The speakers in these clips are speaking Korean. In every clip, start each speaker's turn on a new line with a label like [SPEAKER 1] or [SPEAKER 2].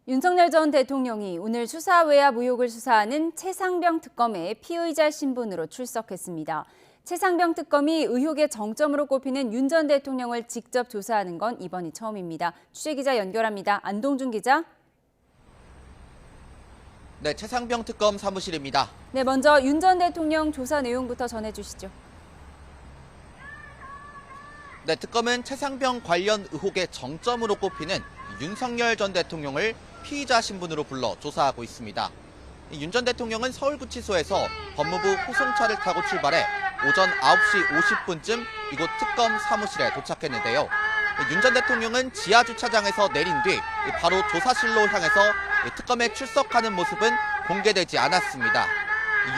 [SPEAKER 1] 윤석열 전 대통령이 오늘 수사 외압 의혹을 수사하는 최상병 특검에 피의자 신분으로 출석했습니다. 최상병 특검이 의혹의 정점으로 꼽히는 윤 전 대통령을 직접 조사하는 건 이번이 처음입니다. 취재기자 연결합니다. 안동준 기자.
[SPEAKER 2] 네, 최상병 특검 사무실입니다.
[SPEAKER 1] 네, 먼저 윤 전 대통령 조사 내용부터 전해주시죠.
[SPEAKER 2] 네, 특검은 최상병 관련 의혹의 정점으로 꼽히는 윤석열 전 대통령을 피의자 신분으로 불러 조사하고 있습니다. 윤 전 대통령은 서울구치소에서 법무부 호송차를 타고 출발해 오전 9시 50분쯤 이곳 특검 사무실에 도착했는데요. 윤 전 대통령은 지하 주차장에서 내린 뒤 바로 조사실로 향해서 특검에 출석하는 모습은 공개되지 않았습니다.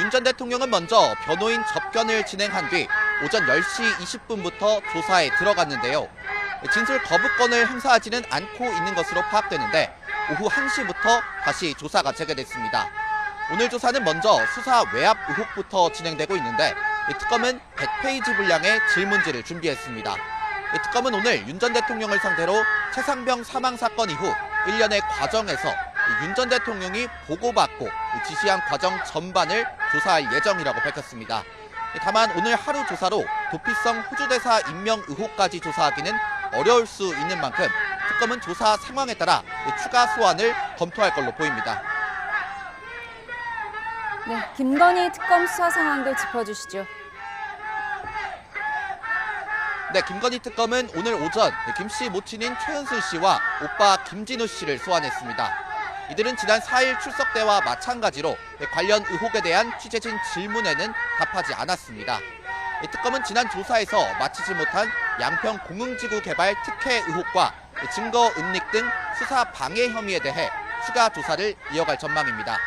[SPEAKER 2] 윤 전 대통령은 먼저 변호인 접견을 진행한 뒤 오전 10시 20분부터 조사에 들어갔는데요. 진술 거부권을 행사하지는 않고 있는 것으로 파악되는데 오후 1시부터 다시 조사가 재개됐습니다. 오늘 조사는 먼저 수사 외압 의혹부터 진행되고 있는데 특검은 100페이지 분량의 질문지를 준비했습니다. 특검은 오늘 윤 전 대통령을 상대로 최상병 사망 사건 이후 1년의 과정에서 윤 전 대통령이 보고받고 지시한 과정 전반을 조사할 예정이라고 밝혔습니다. 다만 오늘 하루 조사로 도피성 호주대사 임명 의혹까지 조사하기는 어려울 수 있는 만큼 특검은 조사 상황에 따라 추가 소환을 검토할 걸로 보입니다.
[SPEAKER 1] 네, 김건희 특검 수사 상황도 짚어주시죠.
[SPEAKER 2] 네, 김건희 특검은 오늘 오전 김 씨 모친인 최은순 씨와 오빠 김진우 씨를 소환했습니다. 이들은 지난 4일 출석 때와 마찬가지로 관련 의혹에 대한 취재진 질문에는 답하지 않았습니다. 특검은 지난 조사에서 마치지 못한 양평 공흥지구 개발 특혜 의혹과 증거 은닉 등 수사 방해 혐의에 대해 추가 조사를 이어갈 전망입니다.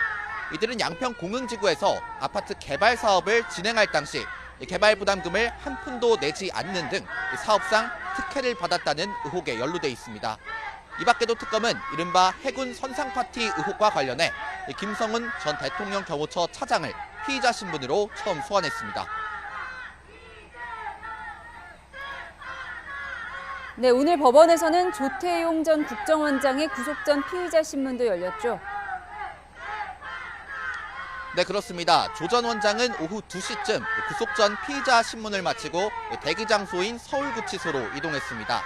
[SPEAKER 2] 이들은 양평 공흥지구에서 아파트 개발 사업을 진행할 당시 개발 부담금을 한 푼도 내지 않는 등 사업상 특혜를 받았다는 의혹에 연루돼 있습니다. 이 밖에도 특검은 이른바 해군 선상파티 의혹과 관련해 김성은 전 대통령 경호처 차장을 피의자 신분으로 처음 소환했습니다.
[SPEAKER 1] 네, 오늘 법원에서는 조태용 전 국정원장의 구속 전 피의자 신문도 열렸죠.
[SPEAKER 2] 네, 그렇습니다. 조 전 원장은 오후 2시쯤 구속 전 피의자 신문을 마치고 대기 장소인 서울구치소로 이동했습니다.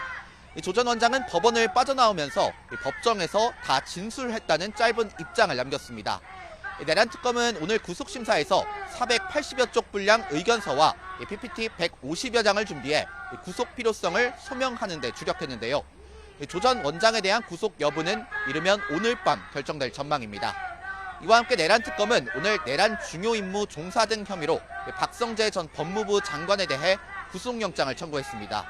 [SPEAKER 2] 조 전 원장은 법원을 빠져나오면서 법정에서 다 진술했다는 짧은 입장을 남겼습니다. 내란 특검은 오늘 구속심사에서 480여 쪽 분량 의견서와 PPT 150여 장을 준비해 구속 필요성을 소명하는 데 주력했는데요. 조 전 원장에 대한 구속 여부는 이르면 오늘 밤 결정될 전망입니다. 이와 함께 내란 특검은 오늘 내란 중요 임무 종사 등 혐의로 박성재 전 법무부 장관에 대해 구속영장을 청구했습니다.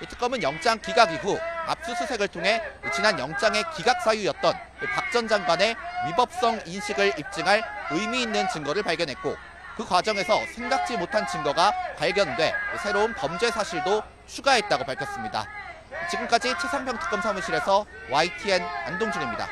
[SPEAKER 2] 이 특검은 영장 기각 이후 압수수색을 통해 지난 영장의 기각 사유였던 박 전 장관의 위법성 인식을 입증할 의미 있는 증거를 발견했고 그 과정에서 생각지 못한 증거가 발견돼 새로운 범죄 사실도 추가했다고 밝혔습니다. 지금까지 최상병 특검 사무실에서 YTN 안동준입니다.